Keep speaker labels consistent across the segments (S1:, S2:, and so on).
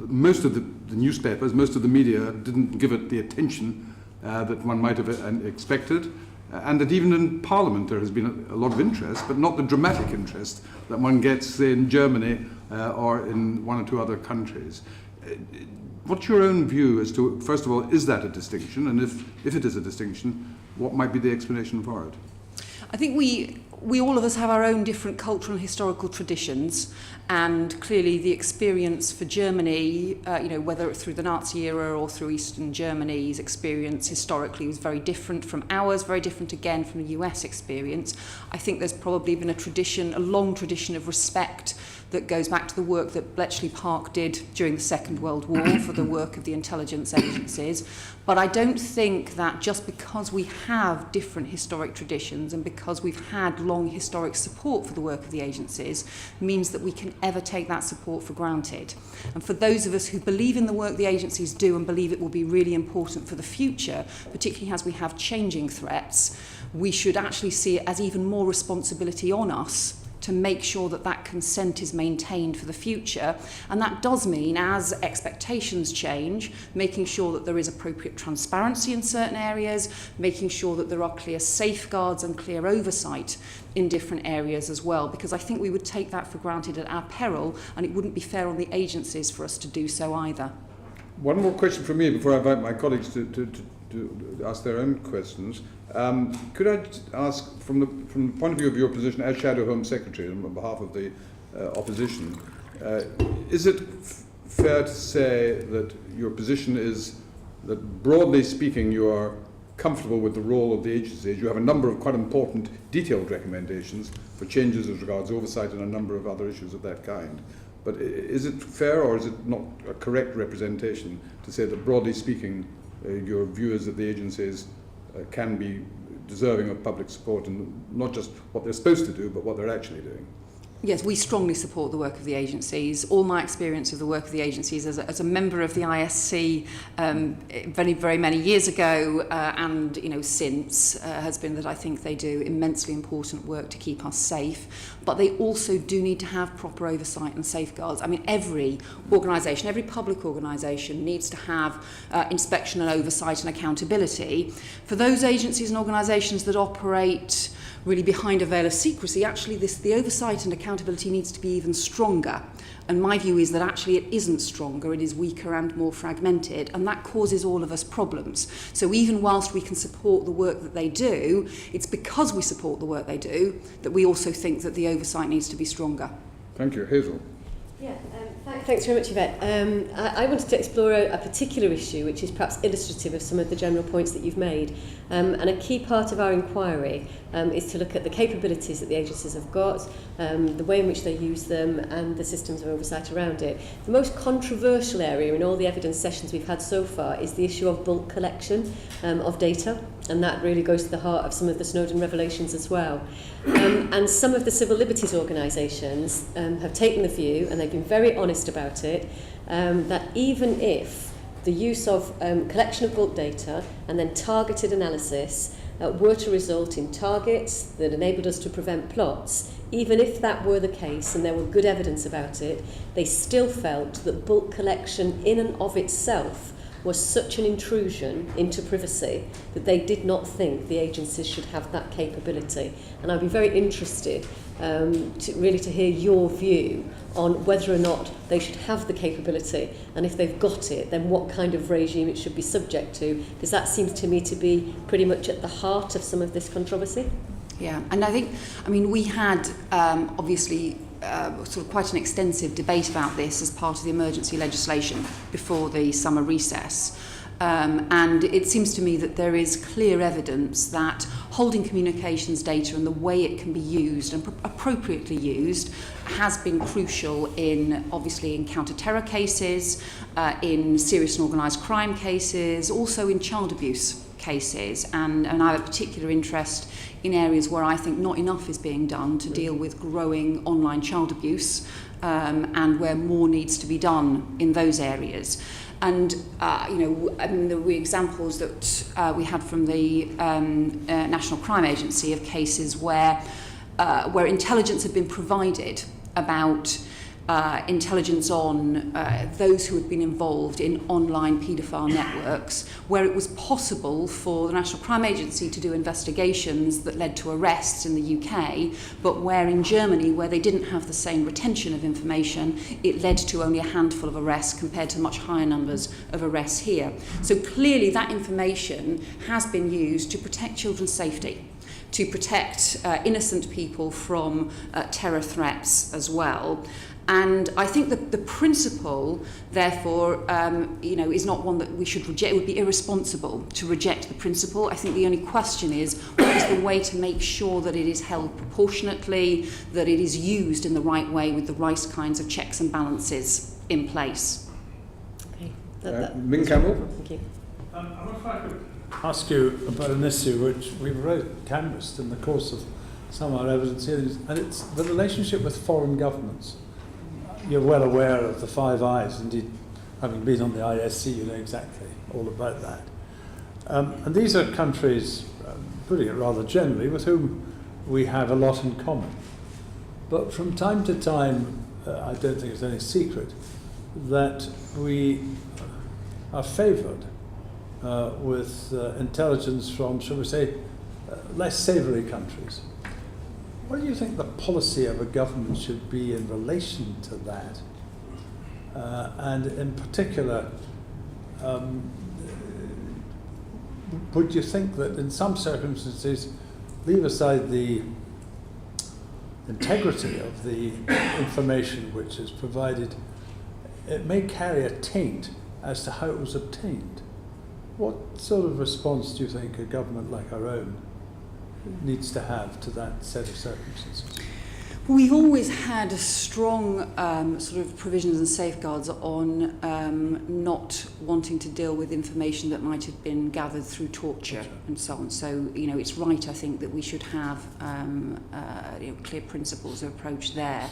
S1: most of the newspapers, most of the media didn't give it the attention that one might have expected. And that even in Parliament there has been a lot of interest, but not the dramatic interest that one gets, say, in Germany or in one or two other countries. What's your own view as to, first of all, is that a distinction? And if it is a distinction, what might be the explanation for it?
S2: I think we all of us have our own different cultural and historical traditions, and clearly the experience for Germany, whether through the Nazi era or through Eastern Germany's experience historically, was very different from ours, very different again from the US experience. I think there's probably been a long tradition of respect that goes back to the work that Bletchley Park did during the Second World War for the work of the intelligence agencies. But I don't think that just because we have different historic traditions and because we've had long historic support for the work of the agencies means that we can ever take that support for granted. And for those of us who believe in the work the agencies do and believe it will be really important for the future, particularly as we have changing threats, we should actually see it as even more responsibility on us to make sure that that consent is maintained for the future. And that does mean, as expectations change, making sure that there is appropriate transparency in certain areas, making sure that there are clear safeguards and clear oversight in different areas as well, because I think we would take that for granted at our peril, and it wouldn't be fair on the agencies for us to do so either.
S1: One more question from me before I invite my colleagues to ask their own questions. Could I ask, from the point of view of your position as Shadow Home Secretary on behalf of the opposition, is it fair to say that your position is that, broadly speaking, you are comfortable with the role of the agencies? You have a number of quite important detailed recommendations for changes as regards oversight and a number of other issues of that kind. But is it fair, or is it not a correct representation to say that, broadly speaking, your view is that the agencies can be deserving of public support, and not just what they're supposed to do, but what they're actually doing?
S2: Yes, we strongly support the work of the agencies. All my experience of the work of the agencies as a member of the ISC very, very many years ago and since has been that I think they do immensely important work to keep us safe, but they also do need to have proper oversight and safeguards. I mean, every organisation, every public organisation needs to have inspection and oversight and accountability. For those agencies and organisations that operate really behind a veil of secrecy, actually the oversight and accountability needs to be even stronger. And my view is that actually it isn't stronger, it is weaker and more fragmented, and that causes all of us problems. So even whilst we can support the work that they do, it's because we support the work they do that we also think that the oversight needs to be stronger.
S1: Thank you. Hazel.
S3: Yeah, thanks very much, Yvette. I wanted to explore a particular issue which is perhaps illustrative of some of the general points that you've made. And a key part of our inquiry is to look at the capabilities that the agencies have got, the way in which they use them, and the systems of oversight around it. The most controversial area in all the evidence sessions we've had so far is the issue of bulk collection of data, and that really goes to the heart of some of the Snowden revelations as well. And some of the civil liberties organisations have taken the view, and they've been very honest about it, that even if the use of collection of bulk data and then targeted analysis were to result in targets that enabled us to prevent plots, even if that were the case and there were good evidence about it, they still felt that bulk collection in and of itself was such an intrusion into privacy that they did not think the agencies should have that capability. And I'd be very interested to hear your view on whether or not they should have the capability, and if they've got it, then what kind of regime it should be subject to, because that seems to me to be pretty much at the heart of some of this controversy.
S2: Yeah, and we had obviously sort of quite an extensive debate about this as part of the emergency legislation before the summer recess. And it seems to me that there is clear evidence that holding communications data and the way it can be used and appropriately used has been crucial in counter-terror cases, in serious and organised crime cases, also in child abuse cases. And I have a particular interest in areas where I think not enough is being done to deal with growing online child abuse, and where more needs to be done in those areas. And there were examples that we had from the National Crime Agency of cases where intelligence had been provided about intelligence on those who had been involved in online paedophile networks, where it was possible for the National Crime Agency to do investigations that led to arrests in the UK, but where in Germany, where they didn't have the same retention of information, it led to only a handful of arrests compared to much higher numbers of arrests here. So clearly that information has been used to protect children's safety, to protect innocent people from terror threats as well. And I think that the principle, therefore, is not one that we should reject. It would be irresponsible to reject the principle. I think the only question is, what is the way to make sure that it is held proportionately, that it is used in the right way with the right kinds of checks and balances in place?
S3: Okay.
S1: Ming Campbell?
S3: Thank you.
S4: I wonder if I could ask you about an issue which we've already canvassed in the course of some of our evidence hearings, and it's the relationship with foreign governments. You're well aware of the Five Eyes, indeed, having been on the ISC, you know exactly all about that. And these are countries, putting it rather generally, with whom we have a lot in common. But from time to time, I don't think it's any secret that we are favoured with intelligence from, shall we say, less savoury countries. What do you think the policy of a government should be in relation to that? And in particular, would you think that in some circumstances, leave aside the integrity of the information which is provided, it may carry a taint as to how it was obtained? What sort of response do you think a government like our own needs to have to that set of circumstances?
S2: We've always had strong sort of provisions and safeguards on not wanting to deal with information that might have been gathered through torture and so on. So, it's right, I think, that we should have clear principles of approach there.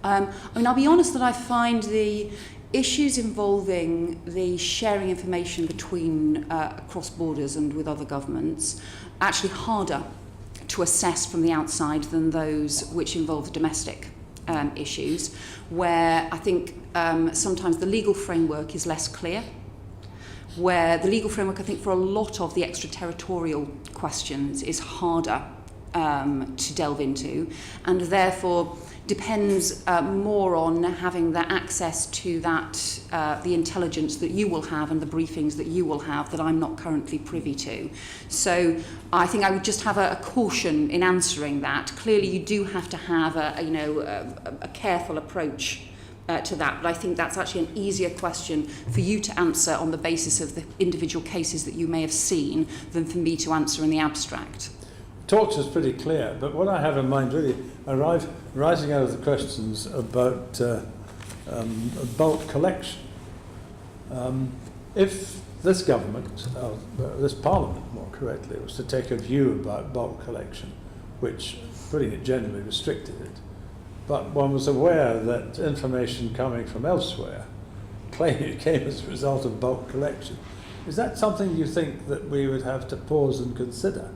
S2: I'll be honest that I find the issues involving the sharing information between across borders and with other governments actually harder to assess from the outside than those which involve domestic issues, where I think sometimes the legal framework is less clear, where the legal framework, I think, for a lot of the extraterritorial questions is harder to delve into, and therefore depends more on having the access to that, the intelligence that you will have and the briefings that you will have that I'm not currently privy to. So I think I would just have a caution in answering that. Clearly you do have to have a careful approach to that, but I think that's actually an easier question for you to answer on the basis of the individual cases that you may have seen than for me to answer in the abstract.
S4: Torture is pretty clear, but what I have in mind really arising out of the questions about bulk collection. If this government, this parliament more correctly, was to take a view about bulk collection, which, putting it generally, restricted it, but one was aware that information coming from elsewhere claimed it came as a result of bulk collection, is that something you think that we would have to pause and consider?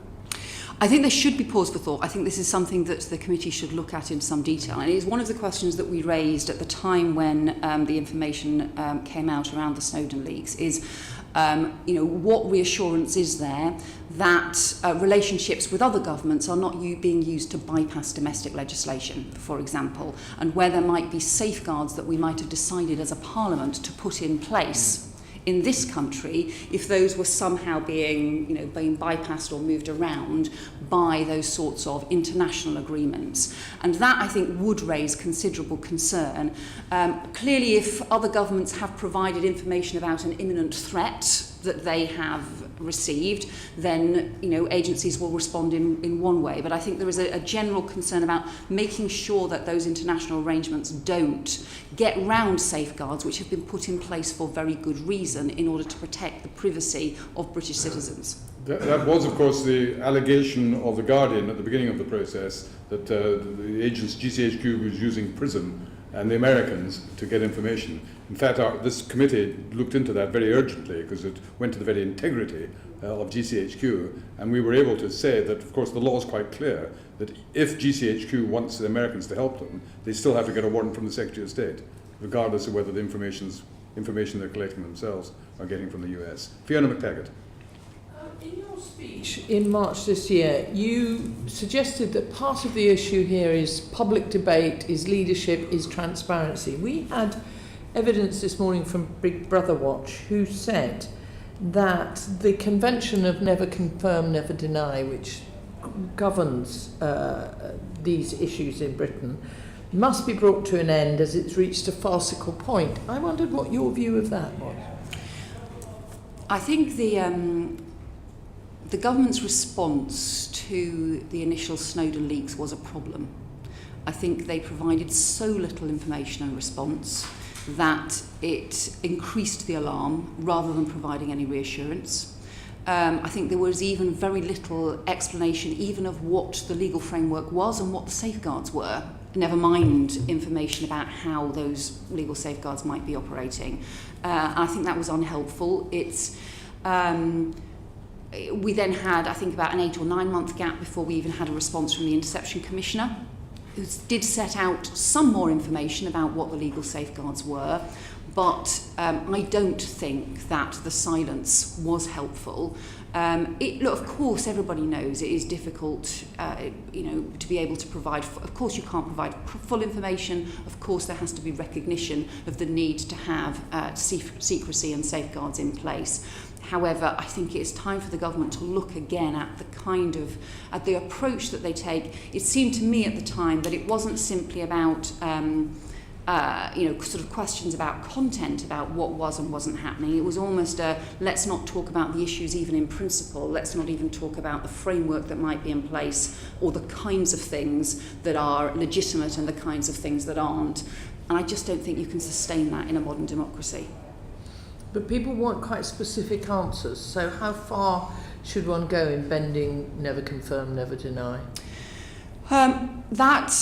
S2: I think there should be pause for thought. I think this is something that the committee should look at in some detail. And it is one of the questions that we raised at the time when the information came out around the Snowden leaks is, what reassurance is there that relationships with other governments are not being used to bypass domestic legislation, for example, and where there might be safeguards that we might have decided as a parliament to put in place in this country if those were somehow being bypassed or moved around by those sorts of international agreements. And that, I think, would raise considerable concern. Clearly, if other governments have provided information about an imminent threat that they have received, then agencies will respond in one way. But I think there is a general concern about making sure that those international arrangements don't get round safeguards which have been put in place for very good reason in order to protect the privacy of British citizens.
S1: That was, of course, the allegation of The Guardian at the beginning of the process, that the agents, GCHQ, was using PRISM and the Americans to get information. In fact, this committee looked into that very urgently because it went to the very integrity of GCHQ, and we were able to say that, of course, the law is quite clear that if GCHQ wants the Americans to help them, they still have to get a warrant from the Secretary of State, regardless of whether the information they're collecting themselves are getting from the US. Fiona McTaggart.
S5: In your speech in March this year, you suggested that part of the issue here is public debate, is leadership, is transparency. We had evidence this morning from Big Brother Watch who said that the convention of never confirm, never deny, which governs these issues in Britain, must be brought to an end as it's reached a farcical point. I wondered what your view of that was.
S2: I think the government's response to the initial Snowden leaks was a problem. I think they provided so little information and response that it increased the alarm rather than providing any reassurance. I think there was even very little explanation even of what the legal framework was and what the safeguards were, never mind information about how those legal safeguards might be operating. I think that was unhelpful. We then had, I think, about an 8 or 9 month gap before we even had a response from the Interception Commissioner, who did set out some more information about what the legal safeguards were, but I don't think that the silence was helpful. Look, of course, everybody knows it is difficult, to be able to provide. Of course, you can't provide full information. Of course, there has to be recognition of the need to have secrecy and safeguards in place. However, I think it's time for the government to look again at at the approach that they take. It seemed to me at the time that it wasn't simply about sort of questions about content, about what was and wasn't happening. It was almost let's not talk about the issues even in principle. Let's not even talk about the framework that might be in place or the kinds of things that are legitimate and the kinds of things that aren't. And I just don't think you can sustain that in a modern democracy.
S5: But people want quite specific answers. So how far should one go in bending never confirm, never deny?
S2: That,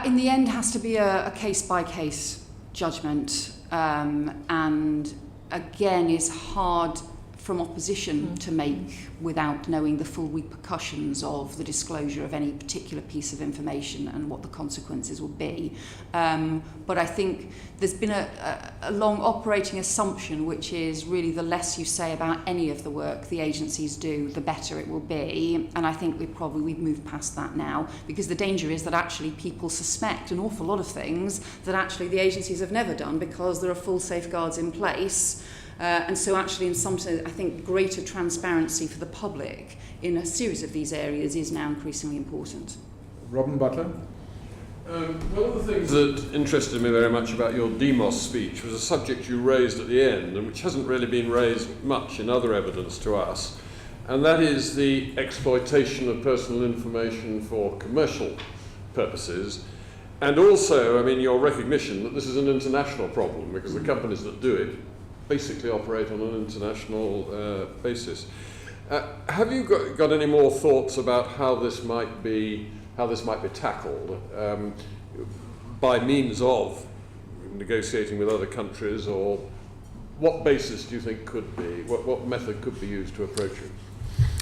S2: in the end, has to be a case-by-case judgment, and again is hard from opposition to make without knowing the full repercussions of the disclosure of any particular piece of information and what the consequences will be. But I think there's been a long operating assumption, which is really the less you say about any of the work the agencies do, the better it will be. And I think we've moved past that now, because the danger is that actually people suspect an awful lot of things that actually the agencies have never done because there are full safeguards in place. And so actually in some sense, I think greater transparency for the public in a series of these areas is now increasingly important.
S1: Robin Butler.
S6: One of the things that interested me very much about your Demos speech was a subject you raised at the end, and which hasn't really been raised much in other evidence to us, and that is the exploitation of personal information for commercial purposes, and also, I mean, your recognition that this is an international problem because the companies that do it basically operate on an international basis. Have you got any more thoughts about how this might be tackled by means of negotiating with other countries, or what basis do you think could be, what method could be used to approach it?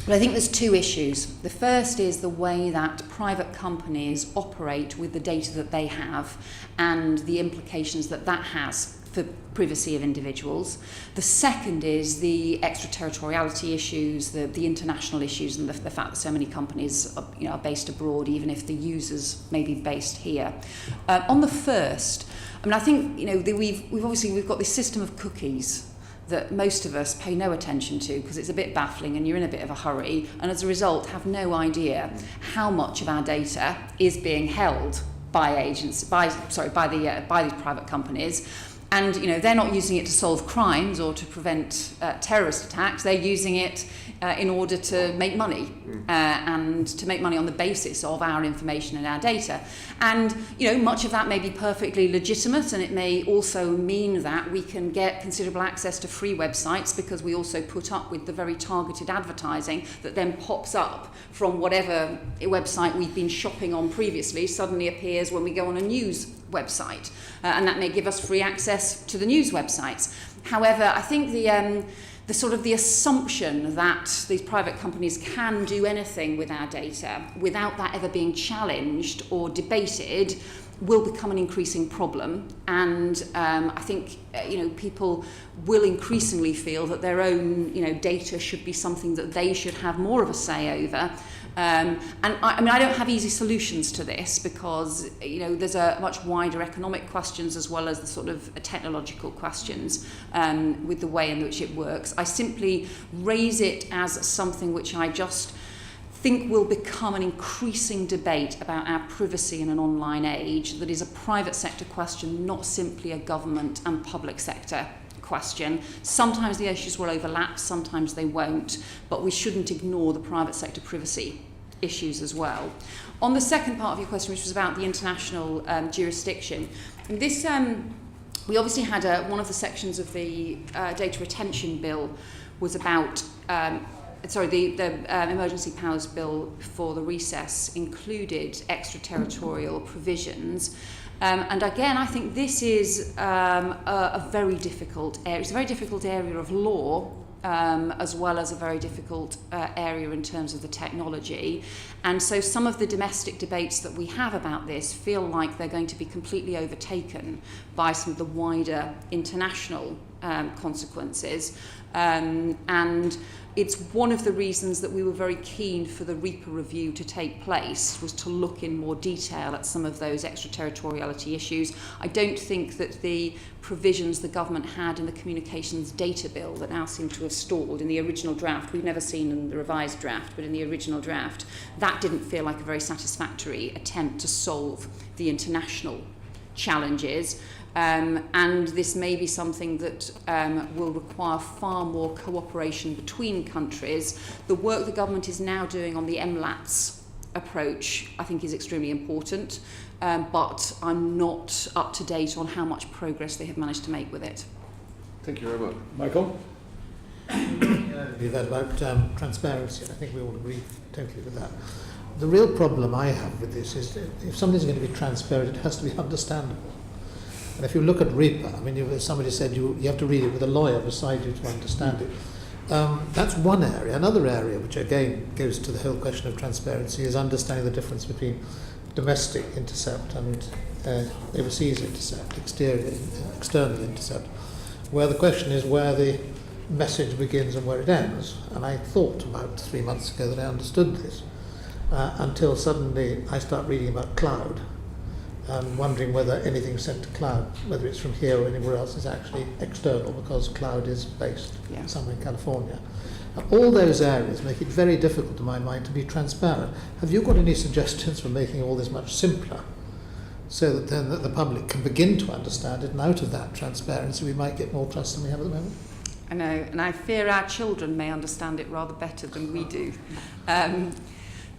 S2: Well, I think there's two issues. The first is the way that private companies operate with the data that they have and the implications that that has for privacy of individuals. The second is the extraterritoriality issues, the international issues, and the fact that so many companies are based abroad, even if the users may be based here. On the first, I mean, I think we've got this system of cookies that most of us pay no attention to because it's a bit baffling and you're in a bit of a hurry, and as a result have no idea how much of our data is being held by these private companies. And they're not using it to solve crimes or to prevent terrorist attacks. They're using it in order to make money, and to make money on the basis of our information and our data. And much of that may be perfectly legitimate, and it may also mean that we can get considerable access to free websites because we also put up with the very targeted advertising that then pops up from whatever website we've been shopping on previously, suddenly appears when we go on a news website, and that may give us free access to the news websites. However, I think the sort of the assumption that these private companies can do anything with our data without that ever being challenged or debated will become an increasing problem, and I think people will increasingly feel that their own data should be something that they should have more of a say over. And I don't have easy solutions to this, because there's a much wider economic questions as well as the sort of technological questions with the way in which it works. I simply raise it as something which I just think will become an increasing debate about our privacy in an online age that is a private sector question, not simply a government and public sector question. Sometimes the issues will overlap, sometimes they won't, but we shouldn't ignore the private sector privacy issues as well. On the second part of your question, which was about the international jurisdiction, and this we obviously had one of the sections of the data retention bill was about the Emergency Powers Bill before the recess included extraterritorial provisions. And again, I think this is a very difficult area. It's a very difficult area of law, as well as a very difficult area in terms of the technology. And so some of the domestic debates that we have about this feel like they're going to be completely overtaken by some of the wider international consequences. And it's one of the reasons that we were very keen for the REPA review to take place, was to look in more detail at some of those extraterritoriality issues. I don't think that the provisions the government had in the communications data bill that now seem to have stalled in the original draft, we've never seen in the revised draft, but in the original draft, that didn't feel like a very satisfactory attempt to solve the international challenges. And this may be something that will require far more cooperation between countries. The work the government is now doing on the MLATS approach, I think, is extremely important, but I'm not up to date on how much progress they have managed to make with it.
S6: Thank you very much.
S1: Michael?
S7: You've heard about transparency, and I think we all agree totally with that. The real problem I have with this is that if something's going to be transparent, it has to be understandable. And if you look at REPA, I mean, somebody said you have to read it with a lawyer beside you to understand it. That's one area. Another area, which again goes to the whole question of transparency, is understanding the difference between domestic intercept and overseas intercept, external intercept, where the question is where the message begins and where it ends. And I thought about 3 months ago that I understood this, until suddenly I start reading about cloud and wondering whether anything sent to cloud, whether it's from here or anywhere else, is actually external, because cloud is based somewhere in California. And all those areas make it very difficult, to my mind, to be transparent. Have you got any suggestions for making all this much simpler, so that then the public can begin to understand it, and out of that transparency we might get more trust than we have at the moment?
S2: I know, and I fear our children may understand it rather better than we do.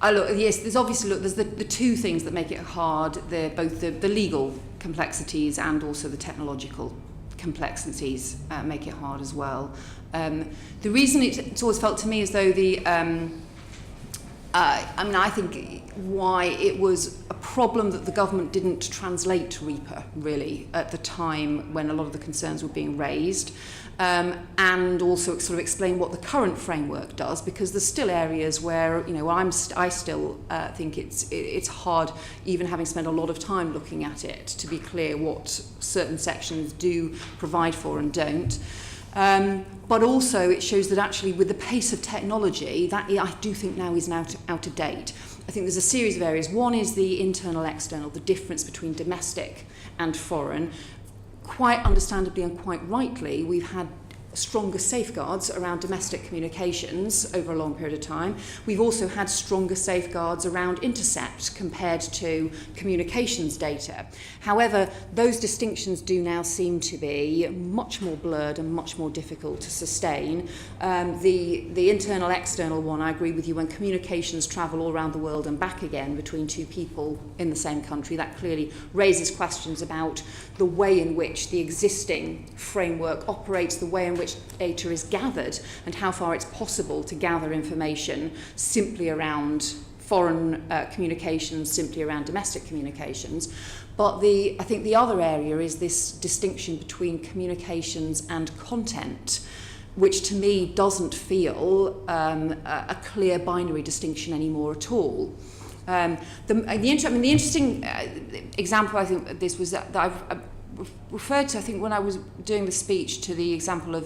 S2: There's obviously there's the two things that make it hard, both the legal complexities and also the technological complexities make it hard as well. The reason it's always felt to me as though I think why it was a problem that the government didn't translate REPA really at the time when a lot of the concerns were being raised, and also sort of explain what the current framework does, because there's still areas where I still think it's hard, even having spent a lot of time looking at it, to be clear what certain sections do provide for and don't. But also it shows that actually with the pace of technology, that I do think now is out of date. I think there's a series of areas. One is the internal, external, the difference between domestic and foreign. Quite understandably and quite rightly, we've had stronger safeguards around domestic communications over a long period of time. We've also had stronger safeguards around intercept compared to communications data. However, those distinctions do now seem to be much more blurred and much more difficult to sustain. The internal external one, I agree with you, when communications travel all around the world and back again between two people in the same country, that clearly raises questions about the way in which the existing framework operates, the way in which data is gathered, and how far it's possible to gather information simply around foreign communications simply around domestic communications. But I think the other area is this distinction between communications and content, which to me doesn't feel a clear binary distinction anymore at all. The interesting example, I think, this was that I've referred to, I think, when I was doing the speech, to the example of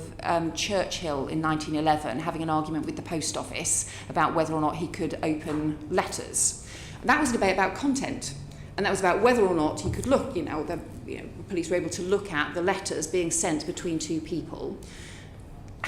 S2: Churchill in 1911 having an argument with the post office about whether or not he could open letters. And that was a debate about content, and that was about whether or not he could look, the police were able to look at the letters being sent between two people.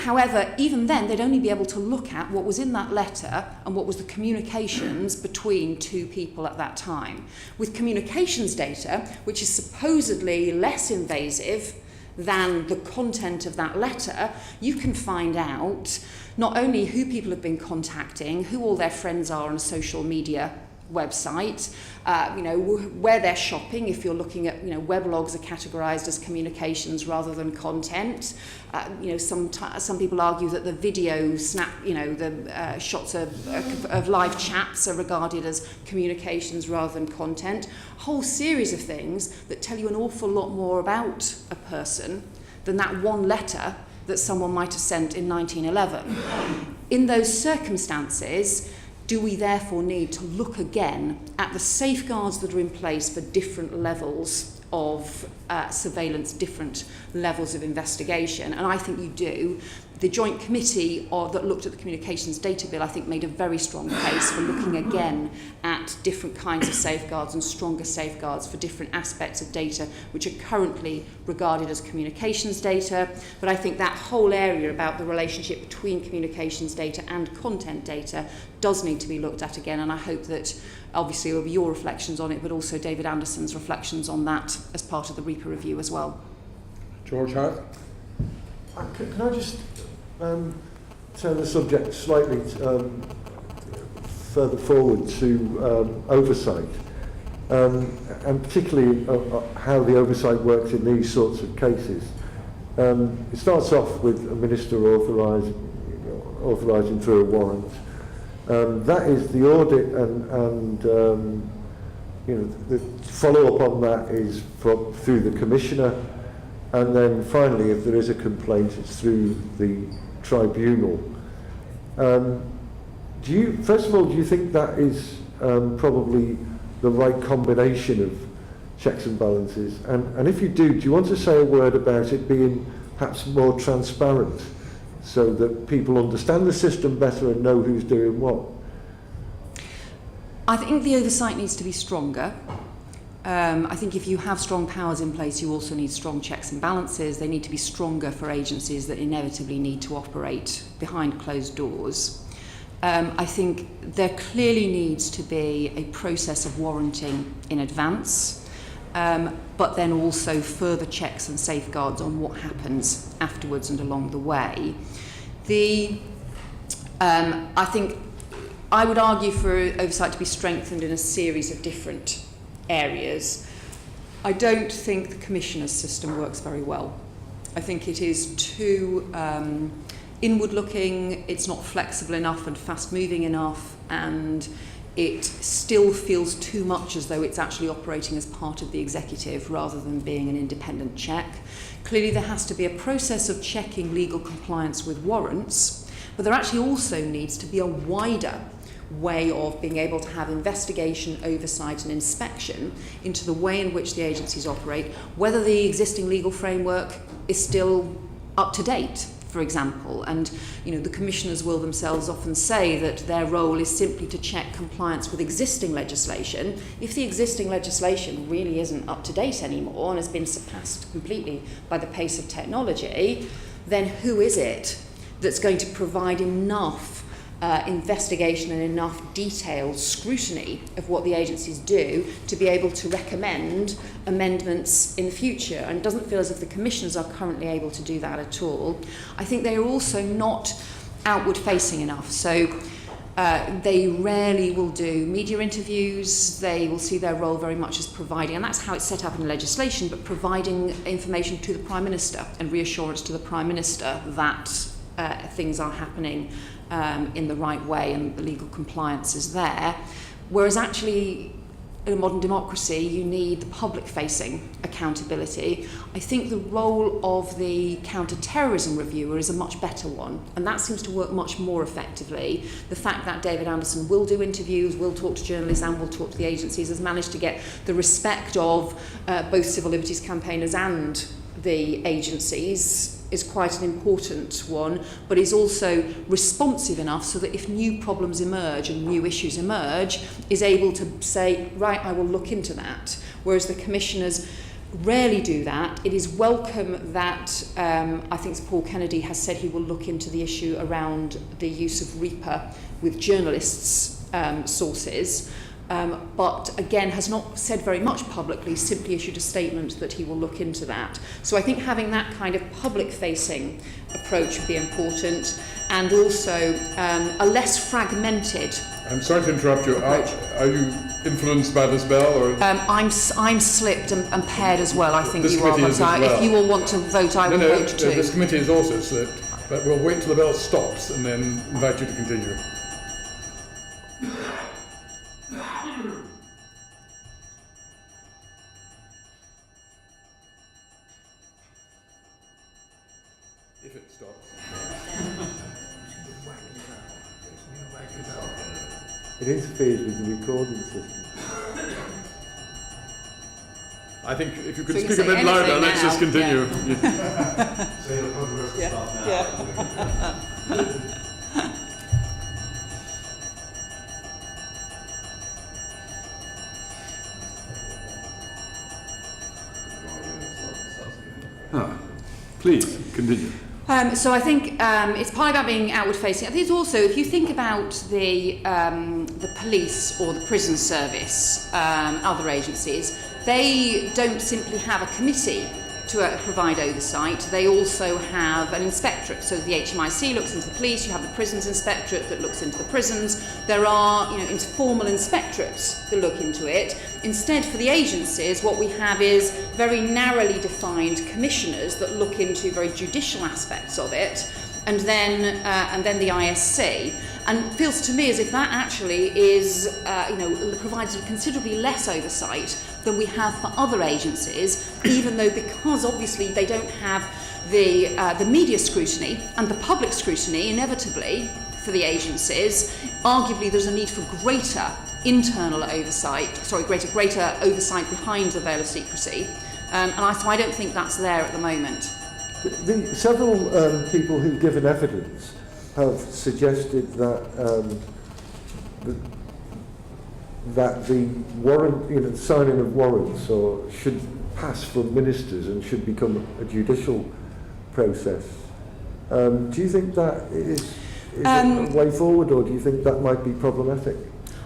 S2: However, even then, they'd only be able to look at what was in that letter and what was the communications between two people at that time. With communications data, which is supposedly less invasive than the content of that letter, you can find out not only who people have been contacting, who all their friends are on a social media website, where they're shopping. If you're looking at, weblogs are categorized as communications rather than content. Some people argue that the video the shots of live chats are regarded as communications rather than content. A whole series of things that tell you an awful lot more about a person than that one letter that someone might have sent in 1911. In those circumstances, do we therefore need to look again at the safeguards that are in place for different levels of surveillance, different levels of investigation? And I think you do. The joint committee that looked at the communications data bill, I think, made a very strong case for looking again at different kinds of safeguards and stronger safeguards for different aspects of data which are currently regarded as communications data. But I think that whole area about the relationship between communications data and content data does need to be looked at again, and I hope that obviously it will be your reflections on it, but also David Anderson's reflections on that as part of the REPA review as well.
S1: George Howard?
S8: Can I just turn the subject slightly further forward to oversight, and particularly how the oversight works in these sorts of cases. It starts off with a minister authorising through a warrant. That is the audit, and the follow-up on that is through the commissioner, and then finally, if there is a complaint, it's through the tribunal. First of all, do you think that is probably the right combination of checks and balances? And if you do you want to say a word about it being perhaps more transparent, so that people understand the system better and know who's doing what?
S2: I think the oversight needs to be stronger. I think if you have strong powers in place, you also need strong checks and balances. They need to be stronger for agencies that inevitably need to operate behind closed doors. I think there clearly needs to be a process of warranting in advance, but then also further checks and safeguards on what happens afterwards and along the way. I think I would argue for oversight to be strengthened in a series of different areas. I don't think the Commissioner's system works very well. I think it is too inward-looking, it's not flexible enough and fast-moving enough, and it still feels too much as though it's actually operating as part of the executive rather than being an independent check. Clearly there has to be a process of checking legal compliance with warrants, but there actually also needs to be a wider way of being able to have investigation, oversight and inspection into the way in which the agencies operate, whether the existing legal framework is still up to date, for example. And the commissioners will themselves often say that their role is simply to check compliance with existing legislation. If the existing legislation really isn't up to date anymore and has been surpassed completely by the pace of technology, then who is it that's going to provide enough investigation and enough detailed scrutiny of what the agencies do to be able to recommend amendments in the future? And it doesn't feel as if the commissioners are currently able to do that at all. I think they are also not outward facing enough. So they rarely will do media interviews. They will see their role very much as providing, and that's how it's set up in legislation, but providing information to the Prime Minister and reassurance to the Prime Minister that things are happening in the right way and the legal compliance is there. Whereas actually, in a modern democracy, you need the public-facing accountability. I think the role of the counter-terrorism reviewer is a much better one, and that seems to work much more effectively. The fact that David Anderson will do interviews, will talk to journalists and will talk to the agencies has managed to get the respect of both civil liberties campaigners and the agencies is quite an important one, but is also responsive enough so that if new problems emerge and new issues emerge, is able to say, right, I will look into that. Whereas the commissioners rarely do that. It is welcome that I think Paul Kennedy has said he will look into the issue around the use of Reaper with journalists' sources. But again has not said very much publicly, simply issued a statement that he will look into that. So I think having that kind of public-facing approach would be important, and also a less fragmented.
S1: I'm sorry to interrupt you. Are you influenced by this bell? Or?
S2: I'm slipped and paired as well, I think
S1: this
S2: you are.
S1: But
S2: if you all want to vote, I will vote too.
S1: This committee is also slipped, but we'll wait till the bell stops and then invite you to continue. If it stops.
S8: It interferes with the recording system.
S6: I think if you could
S2: So you
S6: speak a
S2: can say
S6: bit louder,
S2: anything
S6: let's
S2: now.
S6: just continue.
S9: So you'll probably start now.
S6: Please, continue.
S2: So I think it's partly about being outward facing. I think it's also, if you think about the police or the prison service, other agencies, they don't simply have a committee to provide oversight. They also have an inspectorate. So the HMIC looks into the police, you have the prisons inspectorate that looks into the prisons. There are, informal inspectorates that look into it. Instead, for the agencies, what we have is very narrowly defined commissioners that look into very judicial aspects of it, and then the ISC. And it feels to me as if that actually is, provides considerably less oversight than we have for other agencies, even though, because obviously they don't have the media scrutiny and the public scrutiny inevitably for the agencies, arguably there's a need for greater internal oversight, greater oversight behind the veil of secrecy. So I don't think that's there at the moment.
S8: Several people who've given evidence have suggested that that the warrant, signing of warrants should pass from ministers and should become a judicial process. Do you think that is a way forward, or do you think that might be problematic?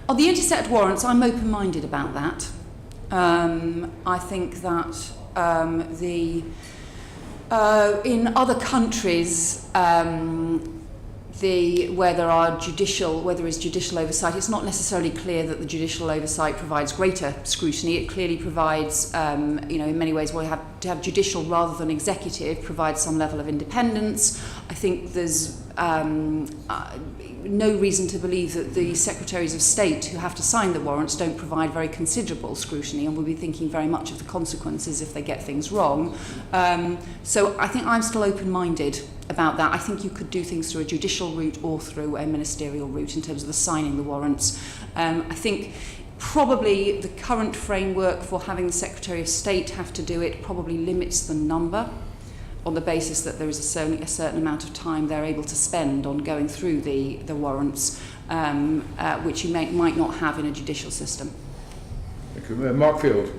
S2: On the intercept warrants, I'm open-minded about that. I think that in other countries, where there is judicial oversight, it's not necessarily clear that the judicial oversight provides greater scrutiny. It clearly provides, in many ways, we have to have judicial rather than executive, provides some level of independence. I think there's no reason to believe that the Secretaries of State who have to sign the warrants don't provide very considerable scrutiny, and will be thinking very much of the consequences if they get things wrong. So I think I'm still open-minded about that. I think you could do things through a judicial route or through a ministerial route in terms of the signing the warrants. I think probably the current framework for having the Secretary of State have to do it probably limits the number, on the basis that there is a certain amount of time they're able to spend on going through the warrants, which you might not have in a judicial system.
S1: Thank you. Mark Field.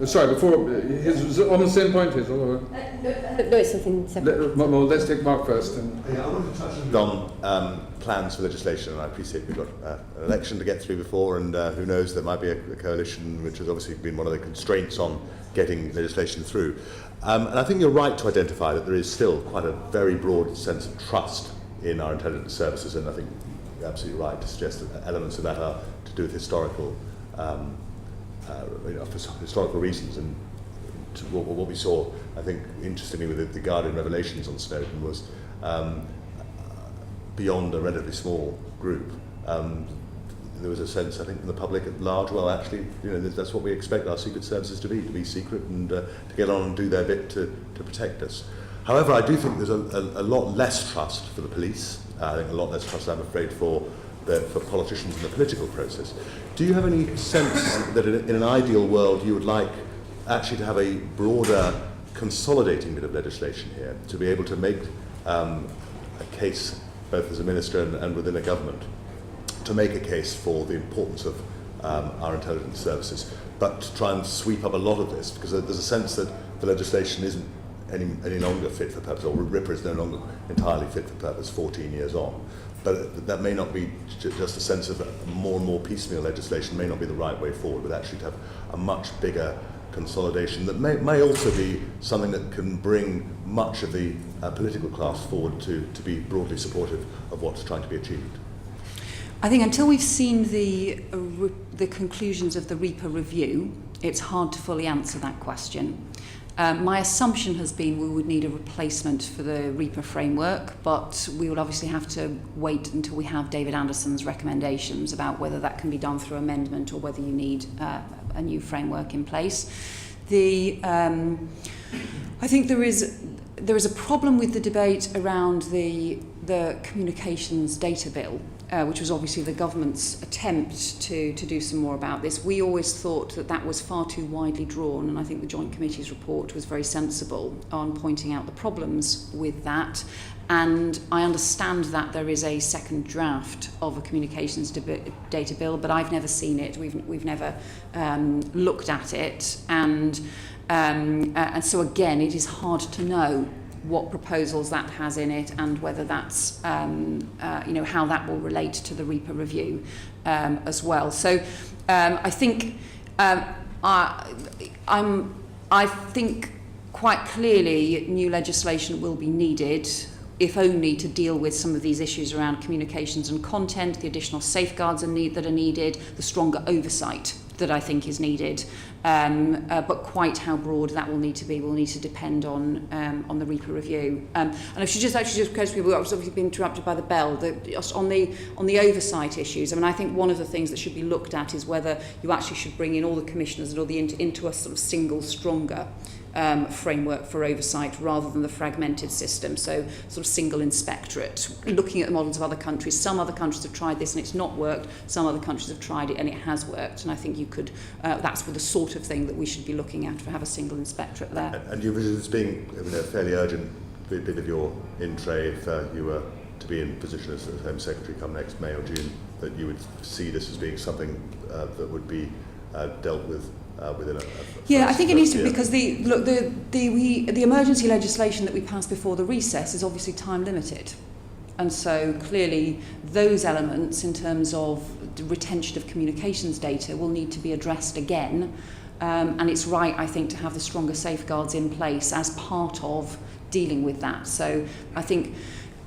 S1: Sorry, before, was on the same point, Hazel?
S3: No, it's something separate.
S1: Let's take Mark first.
S9: Yeah, I wanted to touch on plans for legislation, and I appreciate we've got an election to get through before, and who knows, there might be a coalition, which has obviously been one of the constraints on getting legislation through. And I think you're right to identify that there is still quite a very broad sense of trust in our intelligence services, and I think you're absolutely right to suggest that elements of that are to do with historical for historical reasons. And what we saw, I think, interestingly with the Guardian revelations on Snowden was beyond a relatively small group. There was a sense, I think, in the public at large, well, actually, that's what we expect our secret services to be secret and to get on and do their bit to protect us. However, I do think there's a lot less trust for the police. I think a lot less trust, I'm afraid, for politicians in the political process. Do you have any sense that in an ideal world you would like actually to have a broader consolidating bit of legislation here, to be able to make a case, both as a minister and within a government, to make a case for the importance of our intelligence services, but to try and sweep up a lot of this, because there's a sense that the legislation isn't any longer fit for purpose, or RIPA is no longer entirely fit for purpose 14 years on. But that may not be just a sense of more and more piecemeal legislation may not be the right way forward, but actually to have a much bigger consolidation that may also be something that can bring much of the political class forward to be broadly supportive of what's trying to be achieved.
S2: I think until we've seen the conclusions of the RIPA review, it's hard to fully answer that question. My assumption has been we would need a replacement for the RIPA framework, but we will obviously have to wait until we have David Anderson's recommendations about whether that can be done through amendment or whether you need a new framework in place. I think there is a problem with the debate around the communications data bill, which was obviously the government's attempt to do some more about this. We always thought that was far too widely drawn, and I think the Joint Committee's report was very sensible on pointing out the problems with that. And I understand that there is a second draft of a communications data bill, but I've never seen it. We've never looked at it, and so again, it is hard to know what proposals that has in it and whether that's how that will relate to the RIPA review as well. So I think I think quite clearly new legislation will be needed, if only to deal with some of these issues around communications and content, the additional safeguards that are needed, the stronger oversight that I think is needed. But quite how broad that will need to be will need to depend on the RIPA review. And I should just because we were obviously been interrupted by the bell, on the oversight issues. I mean, I think one of the things that should be looked at is whether you actually should bring in all the commissioners and all into a sort of single, stronger framework for oversight rather than the fragmented system. So sort of single inspectorate, looking at the models of other countries. Some other countries have tried this and it's not worked. Some other countries have tried it and it has worked. And I think you could, that's the sort of thing that we should be looking at, to have a single inspectorate there.
S9: And you envisage this being a fairly urgent bit of your in-tray if you were to be in position as Home Secretary come next May or June, that you would see this as being something that would be dealt with within
S2: I think it needs to, because the emergency legislation that we passed before the recess is obviously time limited, and so clearly those elements in terms of the retention of communications data will need to be addressed again, and it's right, I think, to have the stronger safeguards in place as part of dealing with that. So I think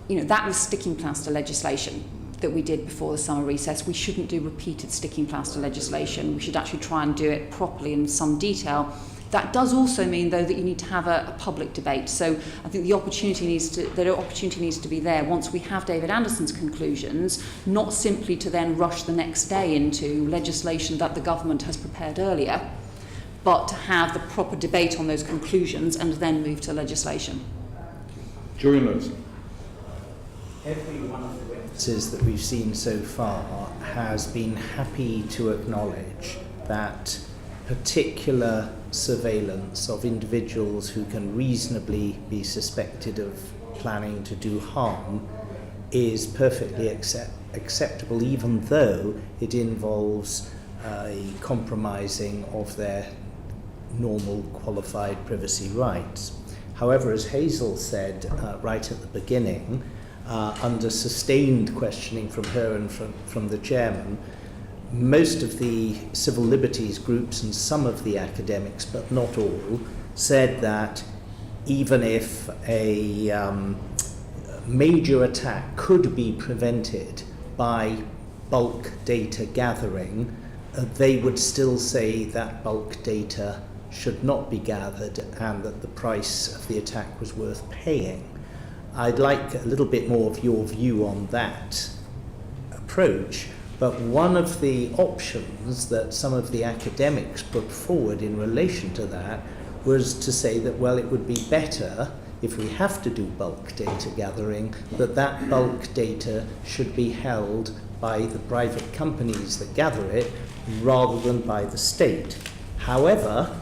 S2: that was sticking plaster legislation that we did before the summer recess. We shouldn't do repeated sticking plaster legislation. We should actually try and do it properly in some detail. That does also mean, though, that you need to have a public debate. So I think the opportunity needs to be there once we have David Anderson's conclusions, not simply to then rush the next day into legislation that the government has prepared earlier, but to have the proper debate on those conclusions and then move to legislation.
S1: Julian Lewis.
S10: Every one of the witnesses that we've seen so far has been happy to acknowledge that particular surveillance of individuals who can reasonably be suspected of planning to do harm is perfectly acceptable, even though it involves a compromising of their normal qualified privacy rights. However, as Hazel said right at the beginning, under sustained questioning from her and from the chairman, most of the civil liberties groups and some of the academics, but not all, said that even if a major attack could be prevented by bulk data gathering, they would still say that bulk data should not be gathered and that the price of the attack was worth paying. I'd like a little bit more of your view on that approach. But one of the options that some of the academics put forward in relation to that was to say that, well, it would be better, if we have to do bulk data gathering, that bulk data should be held by the private companies that gather it rather than by the state. However,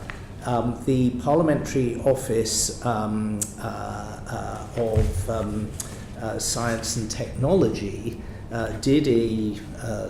S10: the Parliamentary Office of Science and Technology did a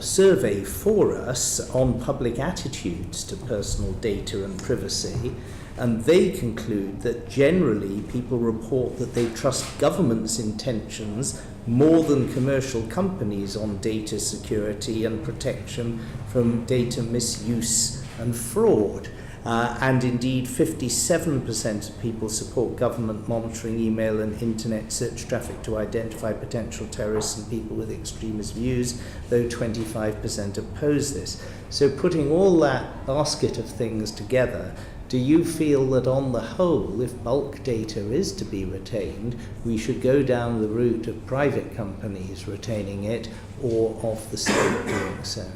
S10: survey for us on public attitudes to personal data and privacy, and they conclude that generally people report that they trust government's intentions more than commercial companies on data security and protection from data misuse and fraud. And indeed, 57% of people support government monitoring email and internet search traffic to identify potential terrorists and people with extremist views, though 25% oppose this. So putting all that basket of things together, do you feel that on the whole, if bulk data is to be retained, we should go down the route of private companies retaining it or of the state doing so?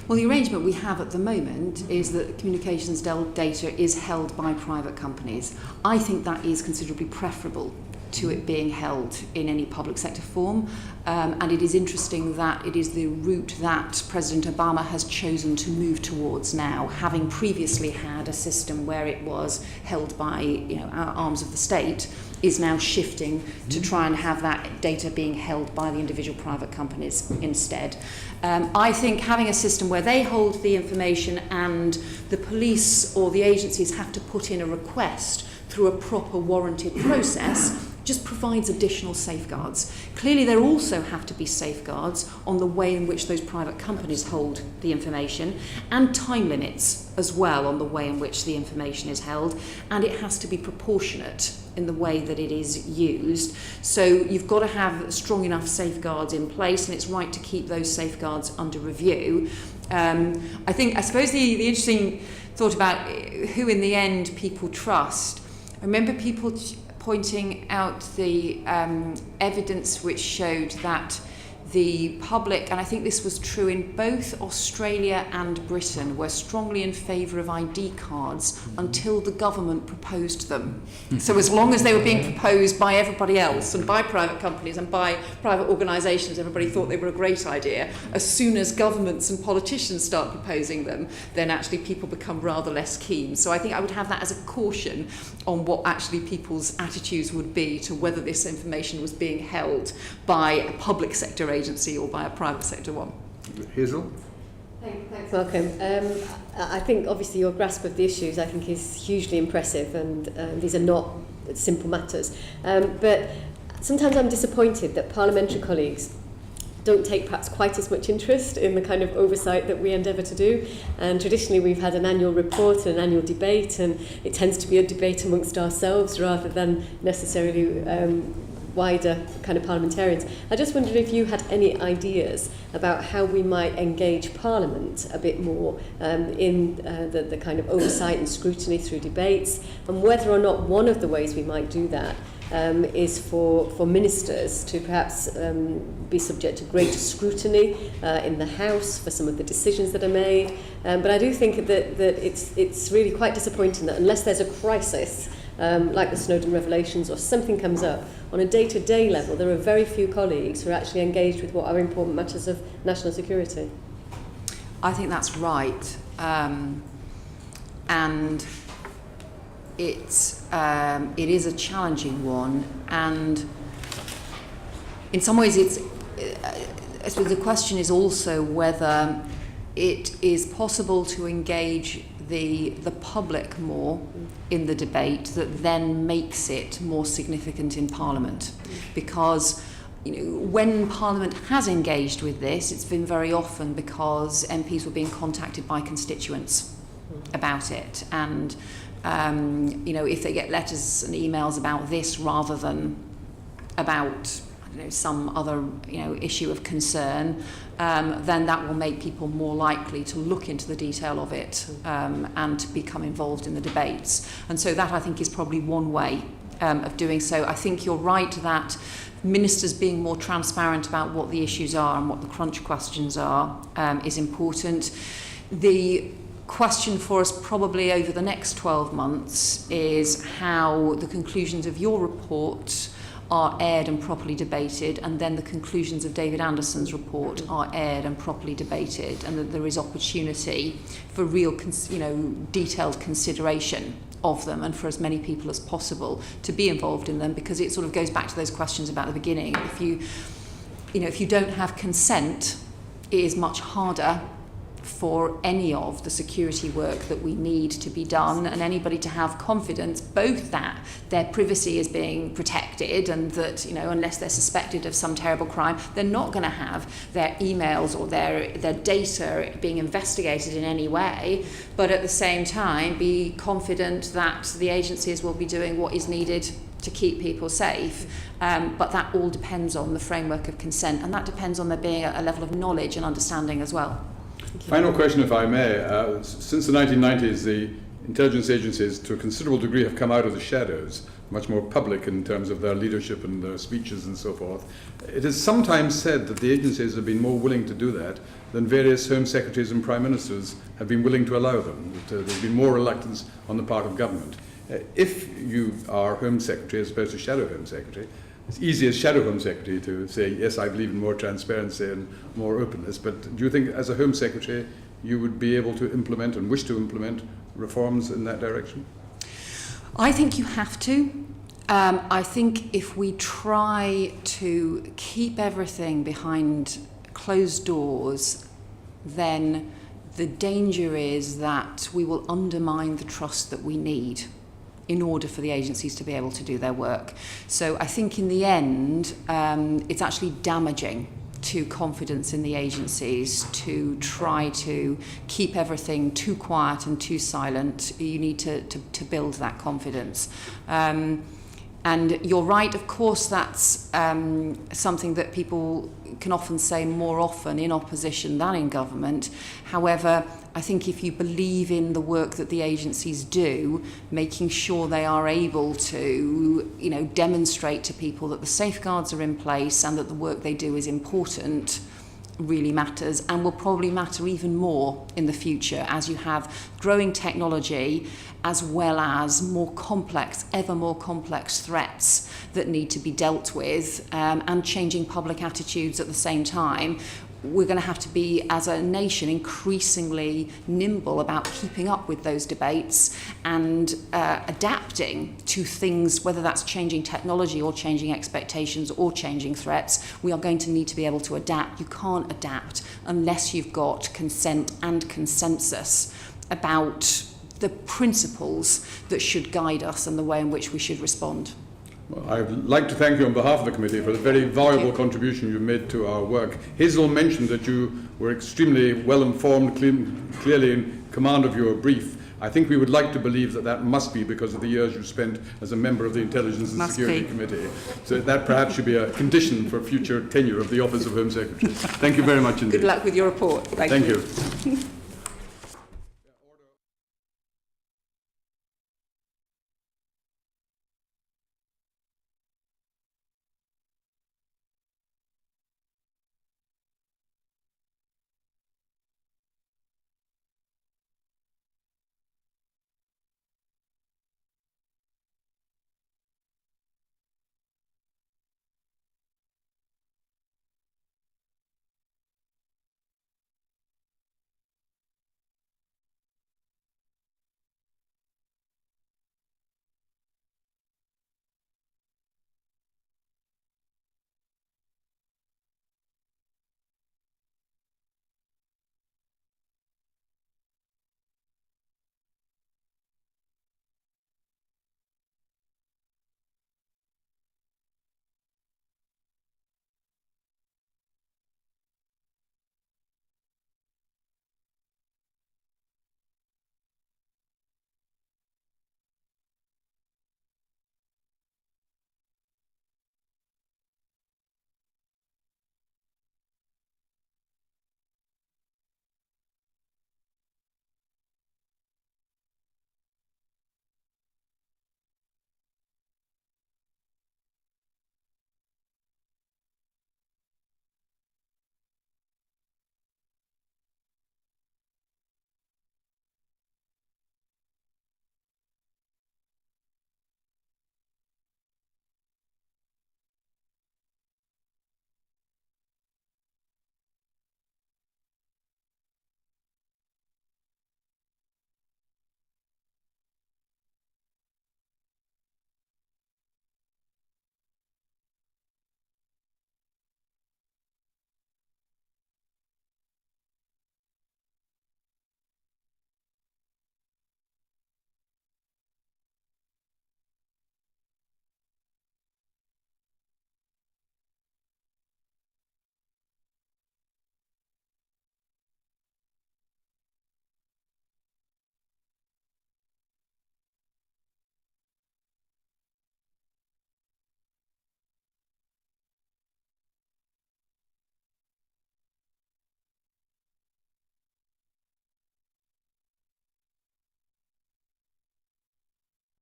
S2: Well, the arrangement we have at the moment is that communications data is held by private companies. I think that is considerably preferable to it being held in any public sector form. And it is interesting that it is the route that President Obama has chosen to move towards now, having previously had a system where it was held by arms of the state, is now shifting to try and have that data being held by the individual private companies instead. I think having a system where they hold the information and the police or the agencies have to put in a request through a proper warranted process just provides additional safeguards. Clearly, there also have to be safeguards on the way in which those private companies hold the information, and time limits as well on the way in which the information is held, and it has to be proportionate in the way that it is used. So you've got to have strong enough safeguards in place, and it's right to keep those safeguards under review. I suppose the interesting thought about who in the end people trust, I remember people pointing out the evidence which showed that the public, and I think this was true in both Australia and Britain, were strongly in favour of ID cards until the government proposed them. So as long as they were being proposed by everybody else and by private companies and by private organisations, everybody thought they were a great idea. As soon as governments and politicians start proposing them, then actually people become rather less keen. So I think I would have that as a caution on what actually people's attitudes would be to whether this information was being held by a public sector agency or by a private sector one.
S1: Hazel?
S3: Thanks, Malcolm. I think obviously your grasp of the issues I think is hugely impressive, and these are not simple matters. But sometimes I'm disappointed that parliamentary colleagues don't take perhaps quite as much interest in the kind of oversight that we endeavour to do. And traditionally we've had an annual report and an annual debate, and it tends to be a debate amongst ourselves rather than necessarily wider kind of parliamentarians. I just wondered if you had any ideas about how we might engage Parliament a bit more in the kind of oversight and scrutiny through debates, and whether or not one of the ways we might do that is for ministers to perhaps be subject to greater scrutiny in the House for some of the decisions that are made. But I do think that it's really quite disappointing that unless there's a crisis, like the Snowden revelations or something comes up, on a day-to-day level, there are very few colleagues who are actually engaged with what are important matters of national security.
S2: I think that's right. And it is a challenging one, and in some ways I suppose the question is also whether it is possible to engage the public more in the debate that then makes it more significant in Parliament. Because when Parliament has engaged with this, it's been very often because MPs were being contacted by constituents about it, and if they get letters and emails about this rather than about some other issue of concern, then that will make people more likely to look into the detail of it and to become involved in the debates. And so that, I think, is probably one way of doing so. I think you're right that ministers being more transparent about what the issues are and what the crunch questions are is important. The question for us probably over the next 12 months is how the conclusions of your report are aired and properly debated, and then the conclusions of David Anderson's report are aired and properly debated, and that there is opportunity for real, detailed consideration of them, and for as many people as possible to be involved in them, because it sort of goes back to those questions about the beginning. If you don't have consent, it is much harder for any of the security work that we need to be done, and anybody to have confidence both that their privacy is being protected, and that unless they're suspected of some terrible crime, they're not going to have their emails or their data being investigated in any way, but at the same time be confident that the agencies will be doing what is needed to keep people safe. But that all depends on the framework of consent, and that depends on there being a level of knowledge and understanding as well.
S1: Final question, if I may. Since the 1990s, the intelligence agencies, to a considerable degree, have come out of the shadows, much more public in terms of their leadership and their speeches and so forth. It is sometimes said that the agencies have been more willing to do that than various Home Secretaries and Prime Ministers have been willing to allow them. There's been more reluctance on the part of government. If you are Home Secretary as opposed to Shadow Home Secretary, it's easy as Shadow Home Secretary to say, yes, I believe in more transparency and more openness, but do you think as a Home Secretary you would be able to implement and wish to implement reforms in that direction?
S2: I think you have to. I think if we try to keep everything behind closed doors, then the danger is that we will undermine the trust that we need in order for the agencies to be able to do their work. So I think in the end, it's actually damaging to confidence in the agencies to try to keep everything too quiet and too silent. You need to build that confidence. And you're right, of course, that's something that people can often say more often in opposition than in government. However, I think if you believe in the work that the agencies do, making sure they are able to, demonstrate to people that the safeguards are in place and that the work they do is important, really matters, and will probably matter even more in the future as you have growing technology as well as ever more complex threats that need to be dealt with, and changing public attitudes at the same time. We're going to have to be, as a nation, increasingly nimble about keeping up with those debates and adapting to things, whether that's changing technology or changing expectations or changing threats. We are going to need to be able to adapt. You can't adapt unless you've got consent and consensus about the principles that should guide us and the way in which we should respond.
S1: Well, I'd like to thank you on behalf of the committee for the very valuable contribution you made to our work. Hazel mentioned that you were extremely well informed, clearly in command of your brief. I think we would like to believe that that must be because of the years you've spent as a member of the Intelligence and Security Committee. So that perhaps should be a condition for future tenure of the Office of Home Secretary. Thank you very much indeed.
S2: Good luck with your report. Thank you.